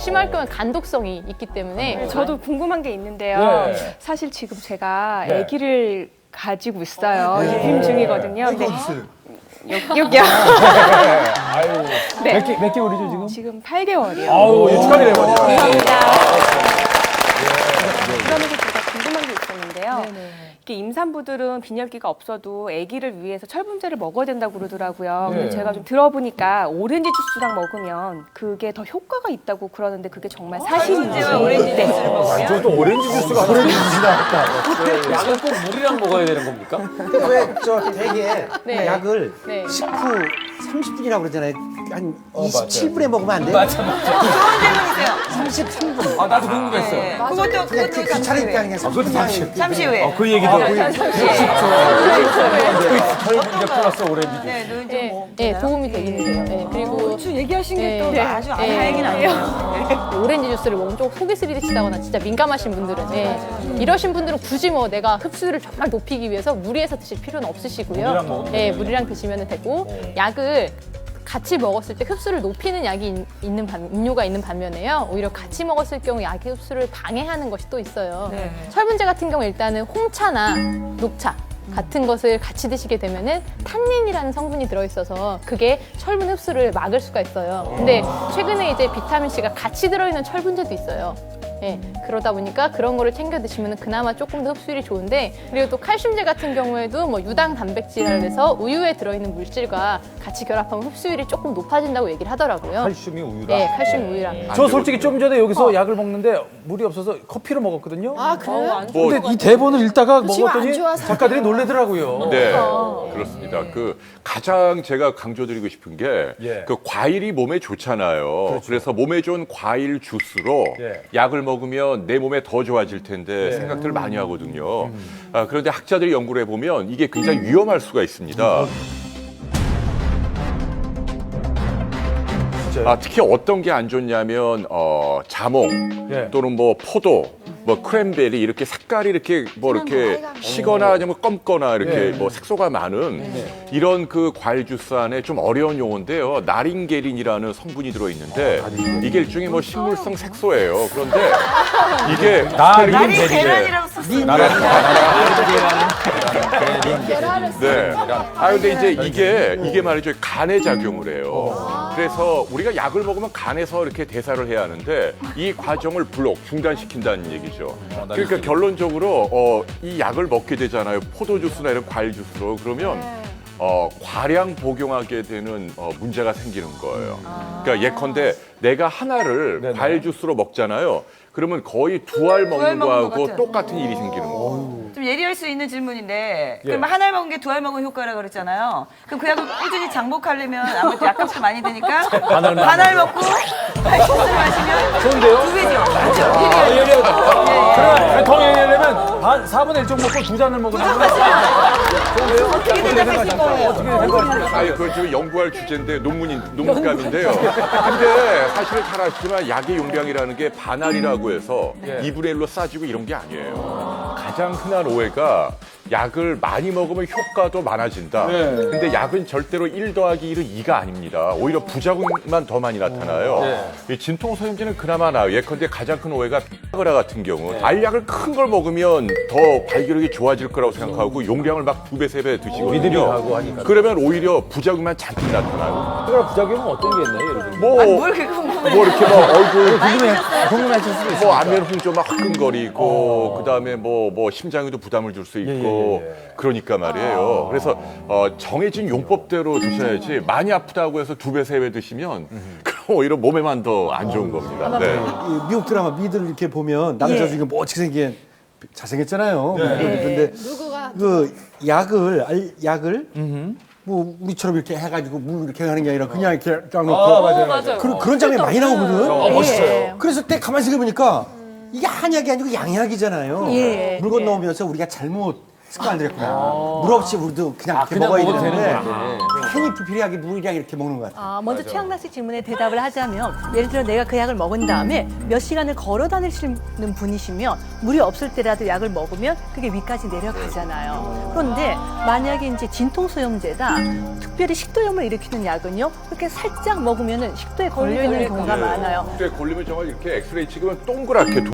심할 경우는 간독성이 있기 때문에 저도 궁금한 게 있는데요. 네. 사실 지금 제가 네. 아기를 가지고 있어요. 입임 중이거든요. 근데 있어요. 여기요. 아유, 네. 몇 개월이죠 지금? 지금 8개월이요. 아우, 축하드려요. 감사합니다. 그러면서 제가 궁금한 게 있었는데요. 이렇게 임산부들은 빈혈기가 없어도 아기를 위해서 철분제를 먹어야 된다고 그러더라고요. 근데 제가 좀 들어보니까 오렌지 주스랑 먹으면 그게 더 효과가 있다고 그러는데 그게 정말 사실인지. 오렌지 네. 주스를 먹어요? 저또 오렌지 주스가 오렌지 주스 나왔다. 약을 꼭 물이랑 먹어야 되는 겁니까? 왜 저 되게 네. 약을 네. 식후 30분이라고 그러잖아요. 한 맞아요. 27분에 먹으면 안 돼요? 좋은 질문이세요. 33분. 아, 나도 궁금했어요. 네. 그냥 그 그것도 귀찮으니까 그냥 30분. 잠시 후에. 그 얘기도 철분제 플러스 오렌지 주스. 네, 노인 좀 네, 뭐. 네, 도움이 되긴 해요. 네, 그리고 얘기하신 게 또 네. 아주 네. 다행히 나네요. 오렌지 주스를 먹으면 좀 속이 쓰리듯이다거나 진짜 민감하신 분들은 이러신 분들은 굳이 뭐 내가 흡수율을 정말 높이기 위해서 무리해서 드실 필요는 없으시고요. 물이랑 드시면 되고 약을 같이 먹었을 때 흡수를 높이는 약이 있는 음료가 있는 반면에요. 오히려 같이 먹었을 경우 약의 흡수를 방해하는 것이 또 있어요. 철분제 같은 경우 일단은 홍차나 녹차 같은 것을 같이 드시게 되면은 탄닌이라는 성분이 들어있어서 그게 철분 흡수를 막을 수가 있어요. 근데 최근에 이제 비타민 C가 같이 들어있는 철분제도 있어요. 예, 그러다 보니까 그런 거를 챙겨 드시면 그나마 조금 더 흡수율이 좋은데, 그리고 또 칼슘제 같은 경우에도 뭐 유당 단백질이라 해서 우유에 들어있는 물질과 같이 결합하면 흡수율이 조금 높아진다고 얘기를 하더라고요. 칼슘이 우유라. 네, 칼슘 우유랑. 저 솔직히 좀 전에 여기서 약을 먹는데 물이 없어서 커피로 먹었거든요. 아, 그래요? 근데 이 대본을 읽다가 먹었더니 작가들이 놀래더라고요. 네, 그렇습니다. 그 가장 제가 강조드리고 싶은 게 예. 그 과일이 몸에 좋잖아요. 그래서 몸에 좋은 과일 주스로 예. 약을 먹으면 내 몸에 더 좋아질 텐데 생각들을 많이 하거든요. 그런데 학자들이 연구를 해보면 이게 굉장히 위험할 수가 있습니다. 특히 어떤 게 안 좋냐면 자몽 예. 또는 뭐 포도, 뭐 크랜베리 이렇게 색깔이 이렇게 뭐 이렇게 시거나 아니면 검거나 이렇게 뭐 색소가 많은 이런 그 과일 주스 안에 좀 어려운 용어인데요. 나링게린이라는 성분이 들어 있는데 이게 일종의 뭐 식물성 색소예요. 그런데 이게 나리 계란이라고 썼어요. 네. 근데 이제 이게 말이죠. 간에 작용을 해요. 그래서 우리가 약을 먹으면 간에서 이렇게 대사를 해야 하는데 이 과정을 중단시킨다는 얘기죠. 그러니까 결론적으로 이 약을 먹게 되잖아요. 포도 주스나 이런 과일 주스로. 그러면 과량 복용하게 되는 문제가 생기는 거예요. 그러니까 예컨대 내가 하나를 과일 주스로 먹잖아요. 그러면 거의 두 알 먹는 먹는 것 거하고 같아요. 똑같은 일이 생기는 거예요. 좀 예리할 수 있는 질문인데, 그럼 한 알 먹은 게 두 알 먹은 효과라고 그랬잖아요. 그럼 그 약을 꾸준히 장복하려면 아무래도 약값도 많이 드니까 반 알 먹고 80을 마시면 좋은데요? 두 배죠. 그래, 더 얘기하려면 4분의 1 정도 먹고 두 잔을 먹으면 어떻게 대답하실 거예요? 그건 지금 연구할 주제인데 논문감인데요. 근데 사실 잘 아시지만 약의 용량이라는 게 반알이라고 해서 2분의 1로 싸지고 이런 게 아니에요. 가장 흔한 오해가 약을 많이 먹으면 효과도 많아진다. 근데 약은 절대로 1 더하기 1은 2가 아닙니다. 오히려 부작용만 더 많이 나타나요. 이 진통 소염제는 그나마 나아요. 예컨대 가장 큰 오해가 비아그라 같은 경우 알약을 큰 걸 먹으면 더 발기력이 좋아질 거라고 생각하고 용량을 막 2배, 3배 드시거든요. 믿음이 가고 하니까. 그러면 오히려 부작용만 잔뜩 나타나요. 그럼 부작용은 어떤 게 있나요? 예를 들면? 뭐 뭘 그렇게 궁금해? 뭐 이렇게 막 얼굴 궁금하실 수도 있어요. 뭐 안면 홍조 막 화끈거리고 그다음에 뭐 심장에도 부담을 줄 수 있고 그러니까 말이에요. 그래서 정해진 용법대로 드셔야지 많이 아프다고 해서 2배, 3배 드시면 그럼 오히려 몸에만 더 안 좋은 겁니다. 네. 이 미국 드라마 미들 이렇게 보면 남자 중에 멋지게 생긴 잘생겼잖아요. 그런데 그 약을 뭐 우리처럼 이렇게 해가지고 물 이렇게 하는 게 아니라 그냥 이렇게 쫙 넣고 맞아요. 그런 장면이 많이 나오거든. 멋있어요. 그래서 때 가만히 생각해보니까 이게 한약이 아니고 양약이잖아요. 예. 물 건너오면서 우리가 잘못 습관 들였구나. 물 없이 우리도 그냥 이렇게 그냥 먹어야 먹어도 되는데 되는구나. 괜히 불필요하게 물이랑 이렇게 먹는 것 같아. 먼저 최양락 씨 질문에 대답을 하자면 예를 들어 내가 그 약을 먹은 다음에 몇 시간을 걸어 다니시는 분이시면 물이 없을 때라도 약을 먹으면 그게 위까지 내려가잖아요. 그런데 만약에 이제 진통소염제다 특별히 식도염을 일으키는 약은요 그렇게 살짝 먹으면은 식도에 걸려 있는 경우가 많아요. 그때 걸리면 정말 이렇게 엑스레이 찍으면 동그랗게